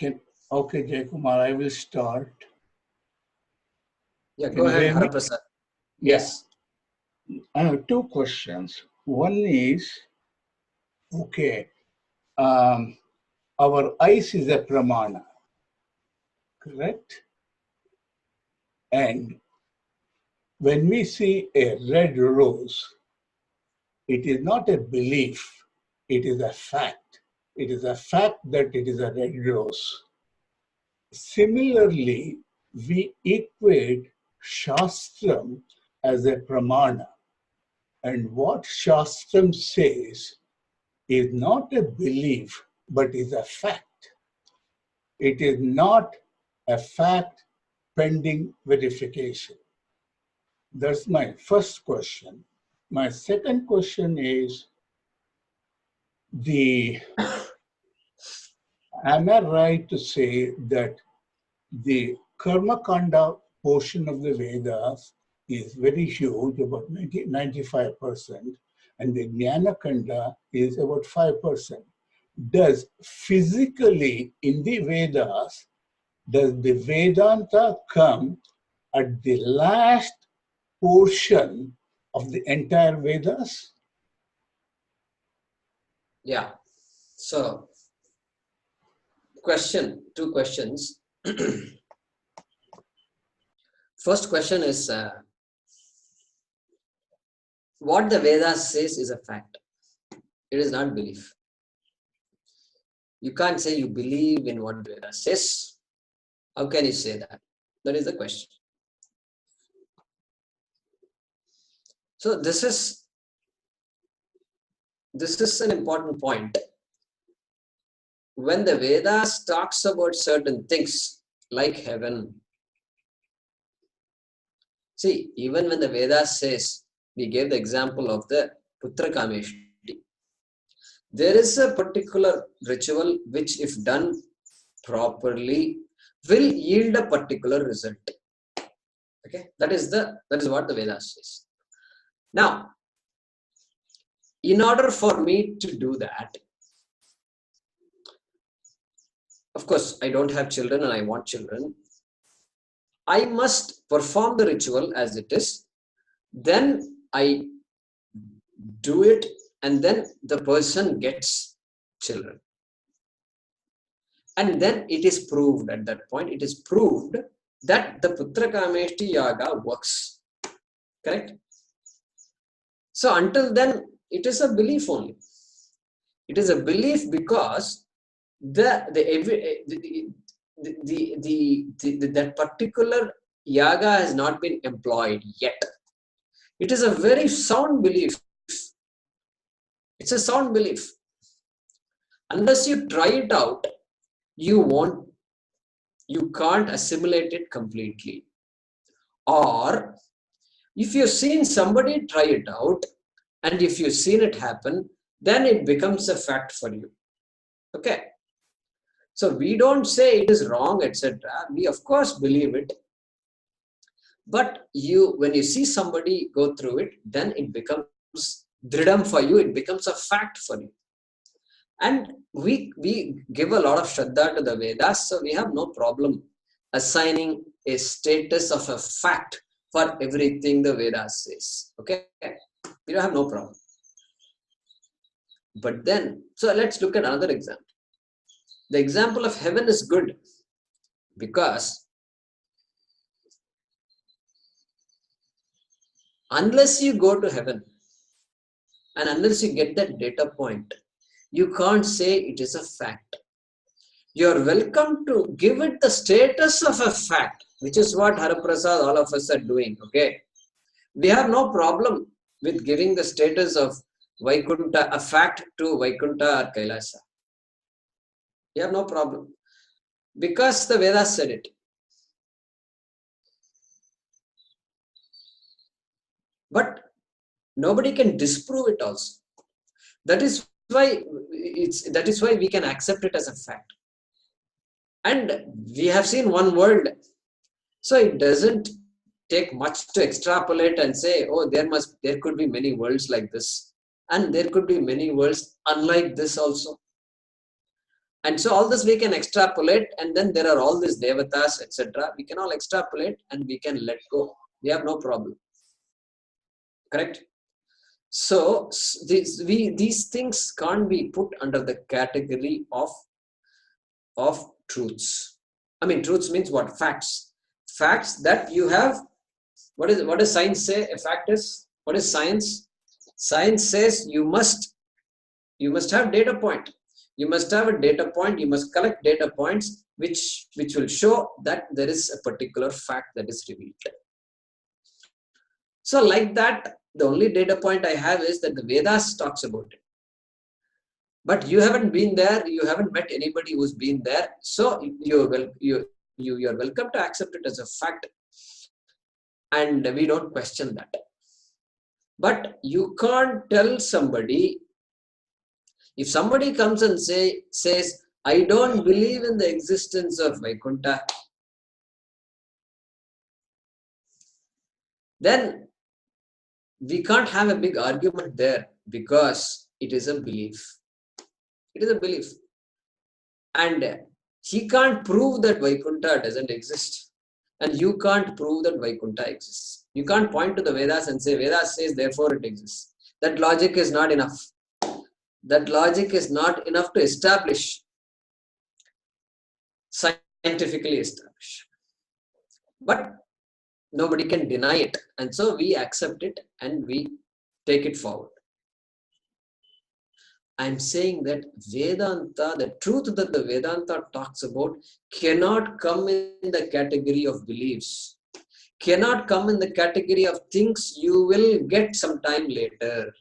Okay, Jaykumar, I will start. Yeah, Can go you ahead, hear me? Haraprasad. Yeah. Yes. I have two questions. One is, okay, our eyes is a pramana, correct? And when we see a red rose, it is not a belief, it is a fact. It is a fact that it is a red rose. Similarly, we equate Shastram as a pramana. And what Shastram says is not a belief, but is a fact. It is not a fact pending verification. That's my first question. My second question is, am I right to say that the Karma Kanda portion of the Vedas is very huge, about 95%, and the Jnana Kanda is about 5%. Does physically in the Vedas, does the Vedanta come at the last portion of the entire Vedas? Yeah. So, two questions. First question is, what the Vedas says is a fact. It is not belief. You can't say you believe in what the Vedas says. How can you say that? That is the question. So this is an important point. When the Vedas talks about certain things like heaven, see, even when the Vedas says, we gave the example of the Putra Kameshti, there is a particular ritual which, if done properly, will yield a particular result. Okay, that is what the Vedas says. Now, in order for me to do that, of course, I don't have children and I want children. I must perform the ritual as it is. Then I do it, and then the person gets children. And then it is proved at that point, it is proved that the Putra Kameshti Yaga works. Correct? So until then, it is a belief only. It is a belief because that particular yaga has not been employed yet. It is a very sound belief. It's a sound belief. Unless you try it out, you can't assimilate it completely. Or if you've seen somebody try it out, and if you've seen it happen, then it becomes a fact for you. Okay. So we don't say it is wrong, etc. We of course believe it. But when you see somebody go through it, then it becomes dridam for you, it becomes a fact for you. And we give a lot of shraddha to the Vedas, so we have no problem assigning a status of a fact for everything the Vedas says. Okay? We don't have no problem. But then, so let's look at another example. The example of heaven is good because unless you go to heaven and unless you get that data point, you can't say it is a fact. You're welcome to give it the status of a fact, which is what Haraprasad, all of us are doing. Okay, we have no problem with giving the status of Vaikunta, a fact, to Vaikunta or Kailasa. We have no problem because the Vedas said it. But nobody can disprove it also. That is why we can accept it as a fact. And we have seen one world, so it doesn't take much to extrapolate and say, oh, there could be many worlds like this, and there could be many worlds unlike this also. And so all this we can extrapolate, and then there are all these devatas, etc. We can all extrapolate and we can let go. We have no problem. Correct? So these things can't be put under the category of truths. I mean, truths means what? Facts. Facts that you have. What does science say? A fact is, what is science? Science says you must have data point. You must have a data point. You must collect data points which will show that there is a particular fact that is revealed. So like that, the only data point I have is that the Vedas talks about it. But you haven't been there. You haven't met anybody who's been there. So you're welcome to accept it as a fact. And we don't question that. But you can't tell somebody, if somebody comes and says, I don't believe in the existence of Vaikuntha, then we can't have a big argument there, because it is a belief. It is a belief. And he can't prove that Vaikuntha doesn't exist. And you can't prove that Vaikuntha exists. You can't point to the Vedas and say, Vedas says, therefore it exists. That logic is not enough. That logic is not enough to establish, scientifically establish. But nobody can deny it. And so we accept it and we take it forward. I'm saying that Vedanta, the truth that the Vedanta talks about, cannot come in the category of beliefs, cannot come in the category of things you will get sometime later.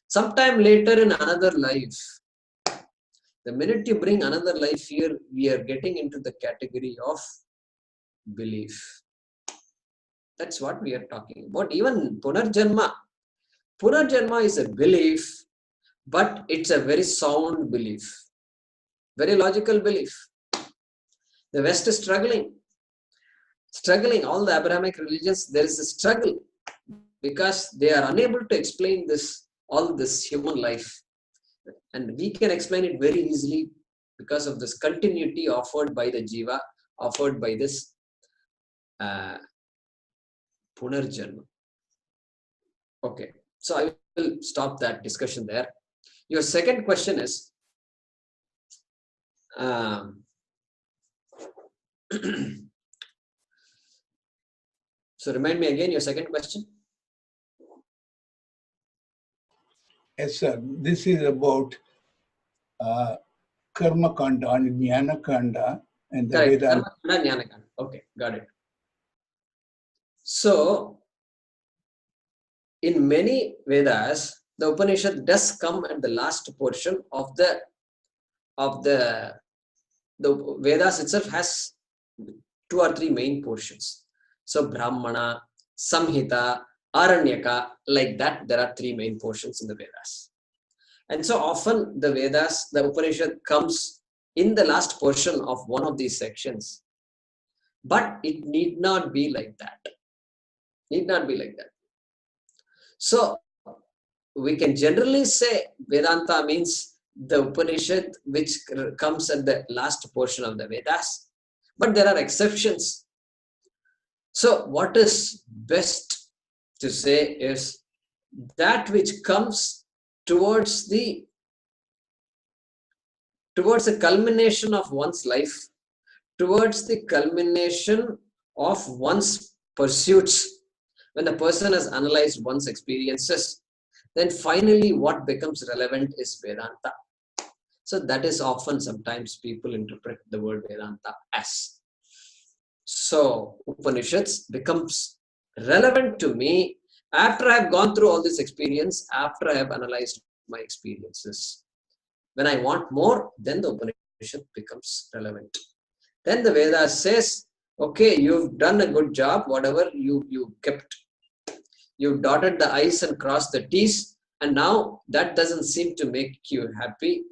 Sometime later in another life. The minute you bring another life here, we are getting into the category of belief. That's what we are talking about. Even Punarjanma. Punarjanma is a belief, but it's a very sound belief, very logical belief. The West is struggling. All the Abrahamic religions, there is a struggle because they are unable to explain all this human life. And we can explain it very easily because of this continuity offered by the Jiva, offered by this Punarjanma. Okay, so I will stop that discussion there. Your second question is, so remind me again your second question. Yes, sir. This is about Karma Kanda and Jnana Kanda and the Correct. Vedanta. Karma Kanda, Jnana Kanda. Okay, got it. So, in many Vedas, the Upanishad does come at the last portion of the Vedas itself has 2 or 3 main portions. So Brahmana, Samhita, Aranyaka, like that, there are 3 main portions in the Vedas. And so often the Vedas, the Upanishad comes in the last portion of one of these sections. But it need not be like that. Need not be like that. So we can generally say Vedanta means the Upanishad which comes at the last portion of the Vedas. But there are exceptions. So what is best to say is that which comes towards the culmination of one's life, towards the culmination of one's pursuits, when the person has analyzed one's experiences, then finally what becomes relevant is Vedanta. So that is often sometimes people interpret the word Vedanta as. So Upanishads becomes relevant to me after I have gone through all this experience, after I have analyzed my experiences. When I want more, then the Upanishad becomes relevant. Then the Veda says, okay, you've done a good job, whatever you kept. You've dotted the I's and crossed the T's, and now that doesn't seem to make you happy.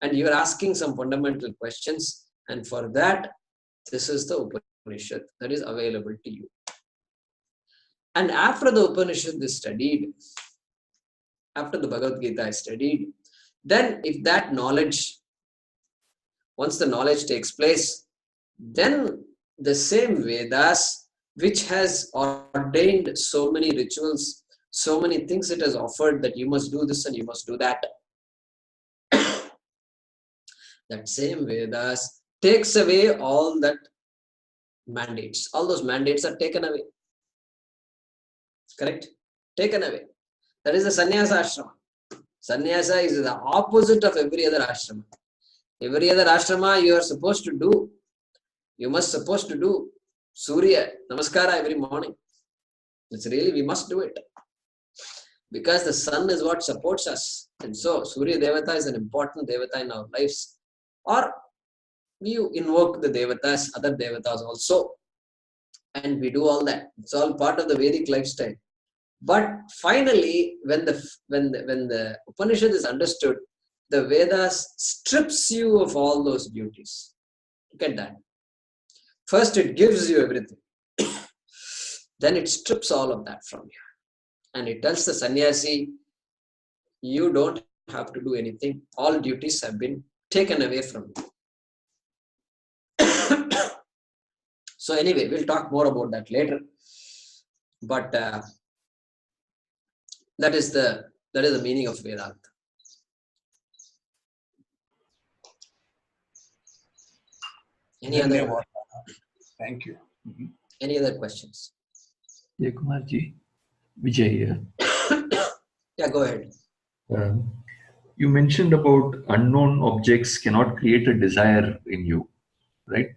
And you're asking some fundamental questions. And for that, this is the Upanishad that is available to you. And after the Upanishad is studied, after the Bhagavad Gita is studied, then if that knowledge once the knowledge takes place, then the same Vedas, which has ordained so many rituals, so many things it has offered that you must do this and you must do that, that same Vedas takes away all that mandates. All those mandates are taken away. Correct? Taken away. That is the sannyasa ashrama. Sannyasa is the opposite of every other ashrama. Every other ashrama you are supposed to do. You must supposed to do Surya Namaskara every morning. It's really, we must do it. Because the sun is what supports us. And so Surya Devata is an important Devata in our lives. Or you invoke the Devatas, other Devatas also. And we do all that. It's all part of the Vedic lifestyle. But finally, when the Upanishad is understood, the Vedas strips you of all those duties. Look at that. First, it gives you everything. Then it strips all of that from you. And it tells the sannyasi, you don't have to do anything. All duties have been taken away from you. So anyway, we'll talk more about that later. But that is the meaning of Vedanta. Any other? Thank you. Any other questions? Yeah, Kumarji, Vijay here. Yeah, go ahead. You mentioned about unknown objects cannot create a desire in you, right?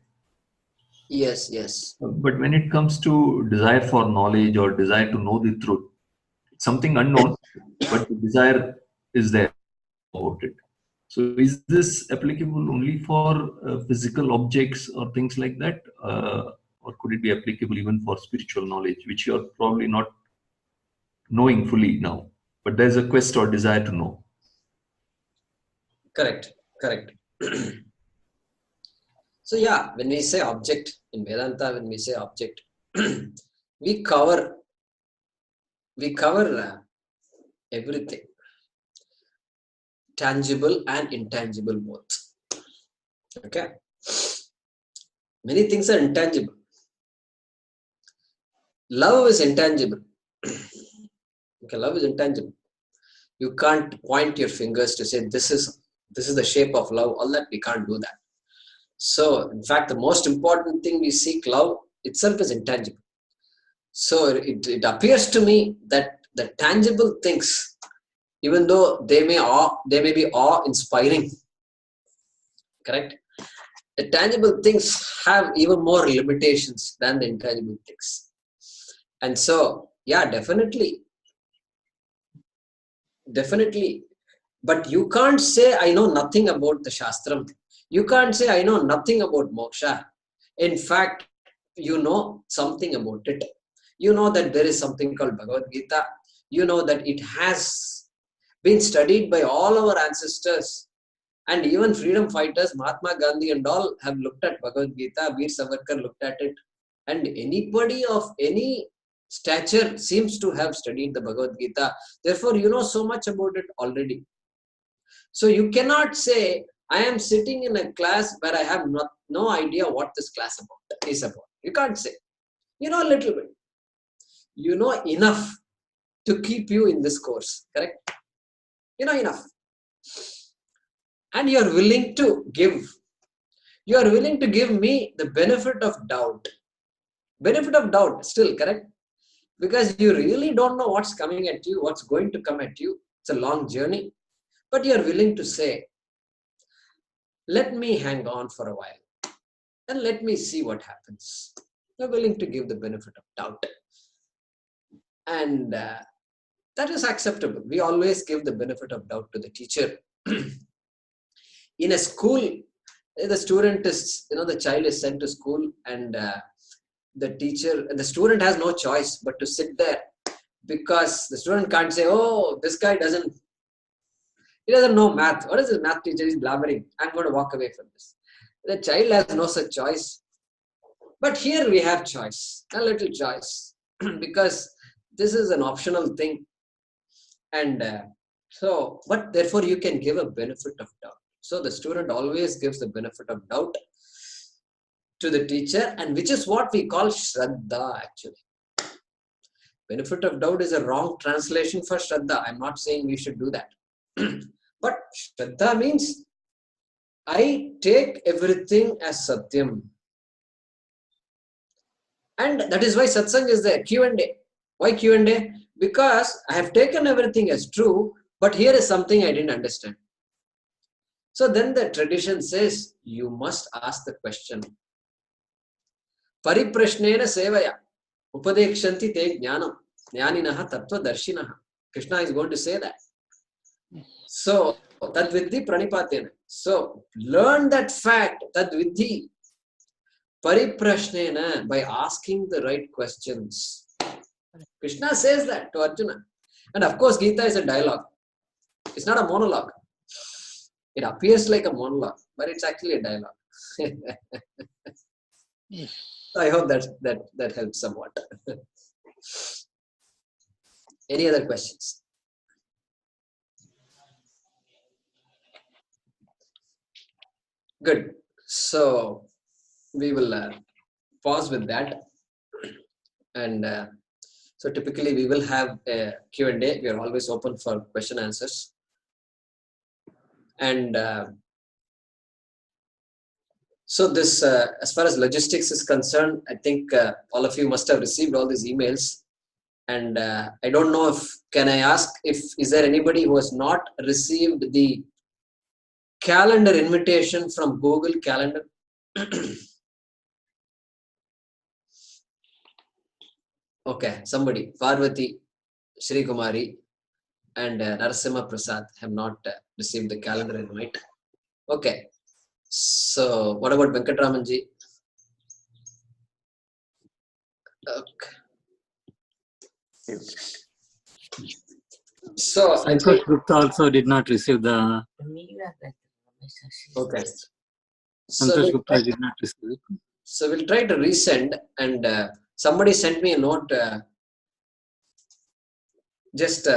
Yes, yes. But when it comes to desire for knowledge or desire to know the truth, it's something unknown, but the desire is there about it. So is this applicable only for physical objects or things like that? Or could it be applicable even for spiritual knowledge, which you're probably not knowing fully now, but there's a quest or desire to know? Correct. So yeah, when we say object in Vedanta, when we say object, we cover everything, tangible and intangible both. Okay, many things are intangible. Love is intangible. Okay, love is intangible. You can't point your fingers to say this is the shape of love. All that, we can't do that. So, in fact, the most important thing we seek, love itself, is intangible. So, it appears to me that the tangible things, even though they may be awe-inspiring, correct? The tangible things have even more limitations than the intangible things. And so, yeah, definitely. But you can't say, I know nothing about the Shastram. You can't say, I know nothing about moksha. In fact, you know something about it. You know that there is something called Bhagavad Gita. You know that it has been studied by all our ancestors. And even freedom fighters, Mahatma Gandhi and all, have looked at Bhagavad Gita. Veer Savarkar looked at it. And anybody of any stature seems to have studied the Bhagavad Gita. Therefore, you know so much about it already. So you cannot say, I am sitting in a class where I have no idea what this class is about. You can't say. You know a little bit. You know enough to keep you in this course. Correct? You know enough. And you are willing to give. You are willing to give me the benefit of doubt. Benefit of doubt still, correct? Because you really don't know what's coming at you, what's going to come at you. It's a long journey. But you are willing to say, let me hang on for a while and let me see what happens. You're willing to give the benefit of doubt. And that is acceptable. We always give the benefit of doubt to the teacher. In a school, the student is, the child is sent to school, and the student has no choice but to sit there, because the student can't say, oh, this guy doesn't know math. What is this math teacher? He's blabbering. I'm going to walk away from this. The child has no such choice. But here we have choice, a little choice, because this is an optional thing. And but therefore you can give a benefit of doubt. So the student always gives the benefit of doubt to the teacher, and which is what we call Shraddha actually. Benefit of doubt is a wrong translation for Shraddha. I'm not saying we should do that. But Shraddha means I take everything as Satyam. And that is why Satsang is there, Q&A. Why Q&A? Because I have taken everything as true, but here is something I didn't understand. So then the tradition says, you must ask the question. Pariprashnena sevaya upadekshanti te jnanam jnaninaha tattva darshinaha. Krishna is going to say that. So, tadvidhi pranipatena. So, learn that fact, tadvidhi pariprashnena, by asking the right questions. Krishna says that to Arjuna. And of course, Gita is a dialogue. It's not a monologue. It appears like a monologue, but it's actually a dialogue. I hope that helps somewhat. Any other questions? Good. So we will pause with that. And so typically we will have a Q&A. We are always open for question answers. And so this, as far as logistics is concerned, I think all of you must have received all these emails. And I don't know if, can I ask if, is there anybody who has not received the calendar invitation from Google Calendar? Okay, somebody, Parvati, Shri Kumari, and Narasimha Prasad have not received the calendar invite. Okay, so what about Venkatramanji? Okay. So I Santosh think, Gupta also did not receive the. okay. Santosh Gupta did not receive it. So we'll try to resend, and somebody sent me a note just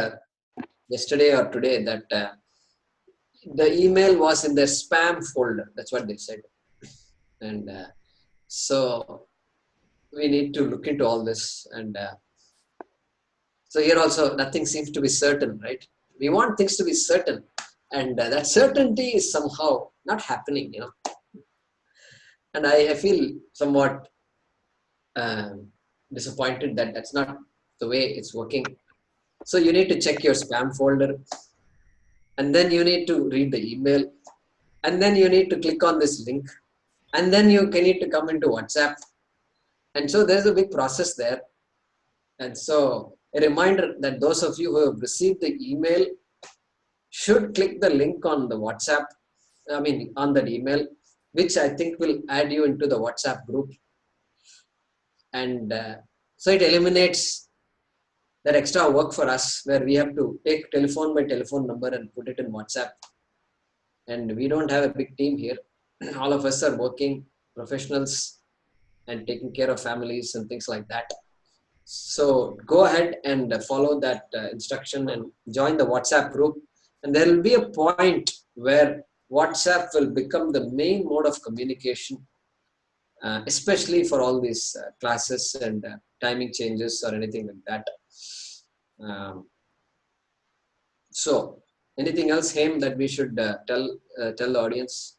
yesterday or today that the email was in their spam folder. That's what they said. And so we need to look into all this. And so here also nothing seems to be certain, right? We want things to be certain. And that certainty is somehow not happening, you know. And I feel somewhat disappointed that that's not the way it's working. So you need to check your spam folder, and then you need to read the email, and then you need to click on this link, and then you need to come into WhatsApp. And so there's a big process there. And so a reminder that those of you who have received the email should click the link on the WhatsApp, on that email, which I think will add you into the WhatsApp group. And so it eliminates that extra work for us where we have to take telephone by telephone number and put it in WhatsApp. And we don't have a big team here. All of us are working professionals and taking care of families and things like that. So go ahead and follow that instruction and join the WhatsApp group. And there will be a point where WhatsApp will become the main mode of communication, especially for all these classes and timing changes or anything like that. So anything else, Haim, that we should tell the audience?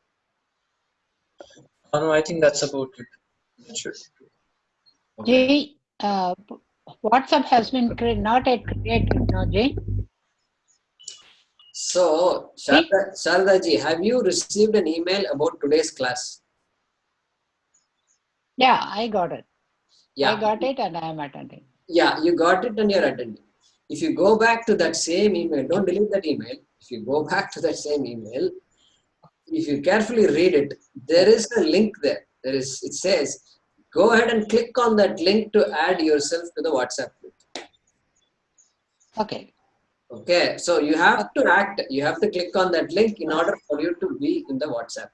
No, I think that's about it. Sure. Okay. Jay, WhatsApp has been not yet created, no, Jay? So, Sharda ji, have you received an email about today's class? Yeah, I got it. Yeah. I got it and I am attending. Yeah, you got it and you're attending. If you go back to that same email, don't delete that email. If you go back to that same email, if you carefully read it, there is a link there. It says, go ahead and click on that link to add yourself to the WhatsApp group. Okay. Okay, so you have to act. You have to click on that link in order for you to be in the WhatsApp.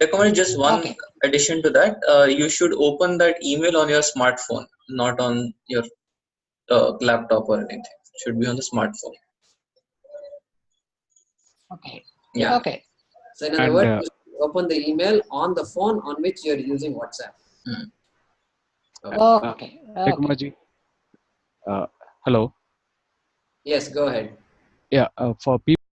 Recommend just one addition to that. You should open that email on your smartphone, not on your laptop or anything. It should be on the smartphone. Okay. Yeah. Okay. So in other And words, you open the email on the phone on which you're using WhatsApp. Okay. Raghumaji, hello. Yes, go ahead. Yeah, for people